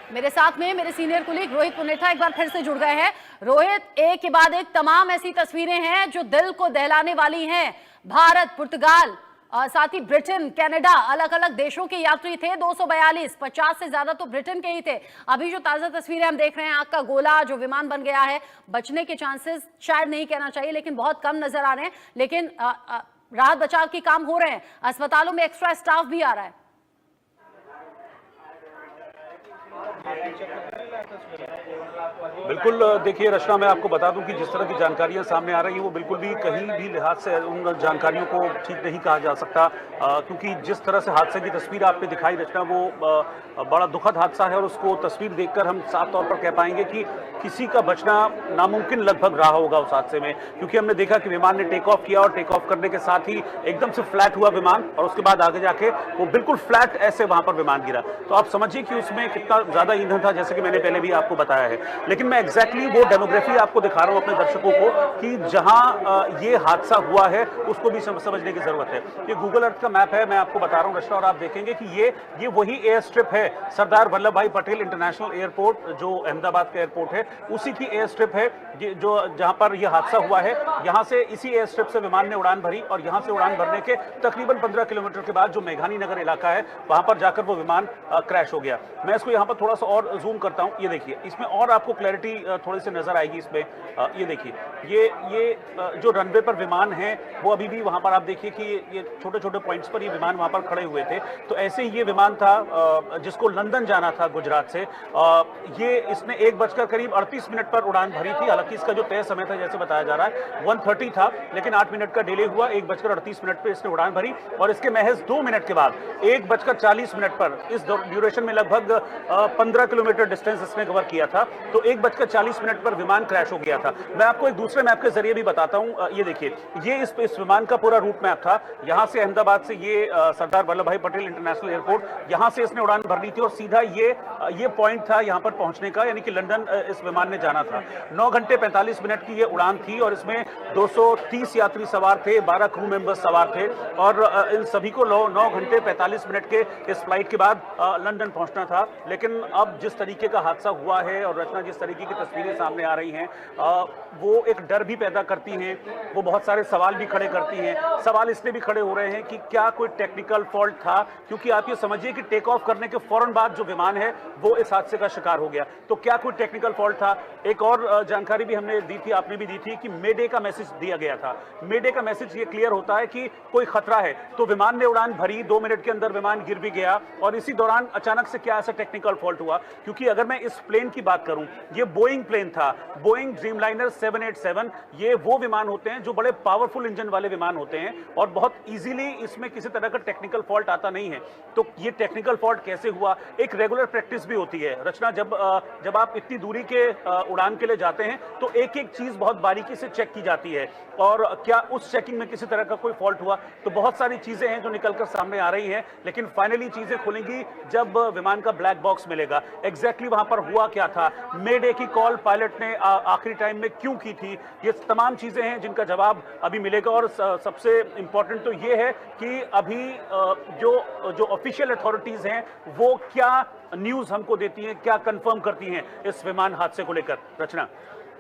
मेरे साथ में मेरे सीनियर कुलीग रोहित पुनेठा एक बार फिर से जुड़ गए हैं। रोहित, एक के बाद एक तमाम ऐसी तस्वीरें हैं जो दिल को दहलाने वाली हैं। भारत, पुर्तगाल, साथ ही ब्रिटेन, कनाडा, अलग अलग देशों के यात्री थे। 242, 50 से ज्यादा तो ब्रिटेन के ही थे। अभी जो ताजा तस्वीरें हम देख रहे हैं, आग का गोला जो विमान बन गया है, बचने के चांसेस शायद नहीं कहना चाहिए लेकिन बहुत कम नजर आ रहे हैं। लेकिन राहत बचाव के काम हो रहे हैं, अस्पतालों में एक्स्ट्रा स्टाफ भी आ रहा है। बिल्कुल, देखिए रचना, मैं आपको बता दूं कि जिस तरह की जानकारियां सामने आ रही हैं वो बिल्कुल भी कहीं भी लिहाज से उन जानकारियों को ठीक नहीं कहा जा सकता, क्योंकि जिस तरह से हादसे की तस्वीर आपने दिखाई रचना, वो बड़ा दुखद हादसा है और उसको तस्वीर देखकर हम साफ तौर पर कह पाएंगे कि किसी का बचना नामुमकिन लगभग रहा होगा उस हादसे में, क्योंकि हमने देखा कि विमान ने टेक ऑफ किया और टेक ऑफ करने के साथ ही एकदम से फ्लैट हुआ विमान और उसके बाद आगे जाके वो बिल्कुल फ्लैट ऐसे वहां पर विमान गिरा। तो आप समझिए कि उसमें कितना ज्यादा ईंधन था, जैसे कि मैंने पहले भी आपको बताया है। लेकिन मैं एग्जैक्टली वो डेमोग्राफी आपको दिखा रहा हूं अपने दर्शकों को कि जहां ये हादसा हुआ है उसको भी समझने की जरूरत है। ये गूगल अर्थ का मैप है, मैं आपको बता रहा हूं रचना, और आप देखेंगे कि ये वही एयर स्ट्रिप है, सरदार वल्लभ भाई पटेल इंटरनेशनल एयरपोर्ट जो अहमदाबाद का एयरपोर्ट है, उसी की एयर स्ट्रिप है जो जहां पर यह हादसा हुआ है। यहां से इसी एयर स्ट्रिप से विमान ने उड़ान भरी और यहां से उड़ान भरने के तकरीबन 15 किलोमीटर के बाद जो मेघानी नगर इलाका है वहां पर जाकर वो विमान क्रैश हो गया। मैं इसको यहां पर थोड़ा सा और जूम करता हूं, ये देखिए, इसमें और आपको क्लैरिटी थोड़ी सी नजर आएगी इसमें। ये देखिए, ये जो रनवे पर विमान है वो अभी भी वहां पर आप देखिए कि ये छोटे छोटे पॉइंट्स पर ये विमान वहां पर खड़े हुए थे। तो ऐसे ही ये विमान था जिसको लंदन जाना था गुजरात से। ये इसने 1:38 पर उड़ान भरी थी। हालांकि इसका जो तय समय था, जैसे बताया जा रहा है 1:30 था, लेकिन 8 मिनट का डिले हुआ। 1:38 पे इसने उड़ान भरी और इसके महज 2 मिनट के बाद 1:40 पर, इस ड्यूरेशन में लगभग 15 किलोमीटर डिस्टेंस इसने कवर किया था, तो 1:40 पर विमान क्रैश हो गया था। मैं आपको एक दूसरे मैप के जरिए भी बताता हूं। ये देखिए, ये इस विमान का पूरा रूट मैप था। यहां से अहमदाबाद से ये सरदार वल्लभ भाई पटेल इंटरनेशनल एयरपोर्ट, यहां से इसने उड़ान भरनी थी और सीधा ये पॉइंट था यहां पर पहुंचने का, यानी कि लंदन इस विमान ने जाना था। 9 घंटे 45 मिनट की ये उड़ान थी और इसमें 230 यात्री सवार थे, 12 क्रू मेंबर्स सवार थे और इन सभी को 9 घंटे 45 मिनट के इस फ्लाइट के बाद लंदन पहुंचना था। लेकिन अब जिस तरीके का हादसा हुआ है और रचना, जिस तरीके की तस्वीरें सामने आ रही हैं, वो एक डर भी पैदा करती हैं, वो बहुत सारे सवाल भी खड़े करती हैं। सवाल इसलिए भी खड़े हो रहे हैं कि क्या कोई टेक्निकल फॉल्ट था, क्योंकि आप ये समझिए कि टेक ऑफ करने के फौरन बाद जो विमान है वो इस हादसे का शिकार हो गया। तो क्या कोई टेक्निकल फॉल्ट था? एक और जानकारी भी हमने दी थी, आपने भी दी थी, कि मेडे का मैसेज दिया गया था। मेडे का मैसेज ये क्लियर होता है कि कोई खतरा है, तो विमान ने उड़ान भरी, 2 मिनट के अंदर विमान गिर भी गया और इसी दौरान अचानक से क्या ऐसा टेक्निकल फॉल्ट हुआ? क्योंकि अगर मैं इस प्लेन की बात करूं, ये बोइंग प्लेन था, बोइंग ड्रीमलाइनर 787। ये वो विमान होते हैं जो बड़े पावरफुल इंजन वाले विमान होते हैं और बहुत इजीली इसमें किसी तरह का टेक्निकल फॉल्ट आता नहीं है। तो ये टेक्निकल फॉल्ट कैसे हुआ? एक रेगुलर प्रैक्टिस भी होती है रचना, जब आप इतनी दूरी के उड़ान के लिए जाते हैं तो एक एक चीज बहुत बारीकी से चेक की जाती है और क्या उस चेकिंग में किसी तरह का कोई फॉल्ट हुआ? तो बहुत सारी चीजें हैं जो निकलकर सामने आ रही हैं, लेकिन फाइनली चीजें खुलेंगी जब विमान का ब्लैक बॉक्स मिलेगा। एग्जैक्टली वहां पर हुआ क्या था, मेडे की कॉल पायलट ने आखिरी टाइम में क्यों की थी, ये तमाम चीजें हैं जिनका जवाब अभी मिलेगा। और सबसे इंपॉर्टेंट तो ये है कि अभी जो ऑफिशियल अथॉरिटीज हैं वो क्या न्यूज हमको देती हैं, क्या कंफर्म करती हैं इस विमान हादसे को लेकर। रचना,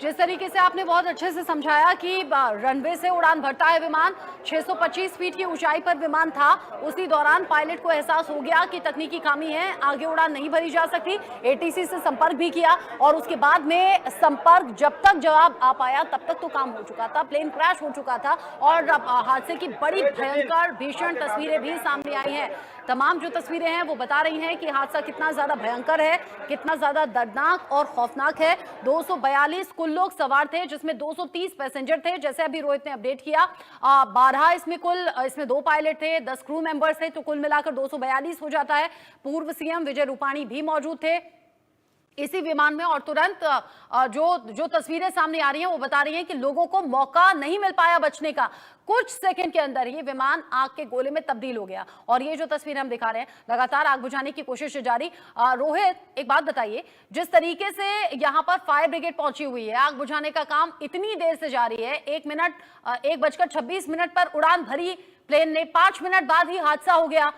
जिस तरीके से आपने बहुत अच्छे से समझाया कि रनवे से उड़ान भरता है विमान, 625 फीट की ऊंचाई पर विमान था, उसी दौरान पायलट को एहसास हो गया कि तकनीकी खामी है, आगे उड़ान नहीं भरी जा सकती। एटीसी से संपर्क भी किया और उसके बाद में संपर्क जब तक जवाब आ पाया तब तक तो काम हो चुका था, प्लेन क्रैश हो चुका था और हादसे की बड़ी भयंकर भीषण तस्वीरें भी सामने आई हैं। तमाम जो तस्वीरें हैं वो बता रही हैं कि हादसा कितना ज्यादा भयंकर है, कितना ज्यादा दर्दनाक और खौफनाक है। 242 कुल लोग सवार थे, जिसमें 230 पैसेंजर थे, जैसे अभी रोहित ने अपडेट किया। 12 इसमें 2 पायलट थे, 10 क्रू मेंबर्स थे, तो कुल मिलाकर 242 हो जाता है। पूर्व सीएम विजय रूपाणी भी मौजूद थे इसी विमान में और तुरंत जो तस्वीरें सामने आ रही हैं वो बता रही हैं कि लोगों को मौका नहीं मिल पाया बचने का। कुछ सेकंड के अंदर ये विमान आग के गोले में तब्दील हो गया और ये जो तस्वीरें हम दिखा रहे हैं, लगातार आग बुझाने की कोशिश जारी। रोहित, एक बात बताइए, जिस तरीके से यहाँ पर फायर ब्रिगेड पहुंची हुई है, आग बुझाने का काम इतनी देर से जारी है, 1:26 पर उड़ान भरी प्लेन ने, 5 मिनट बाद ही हादसा हो गया।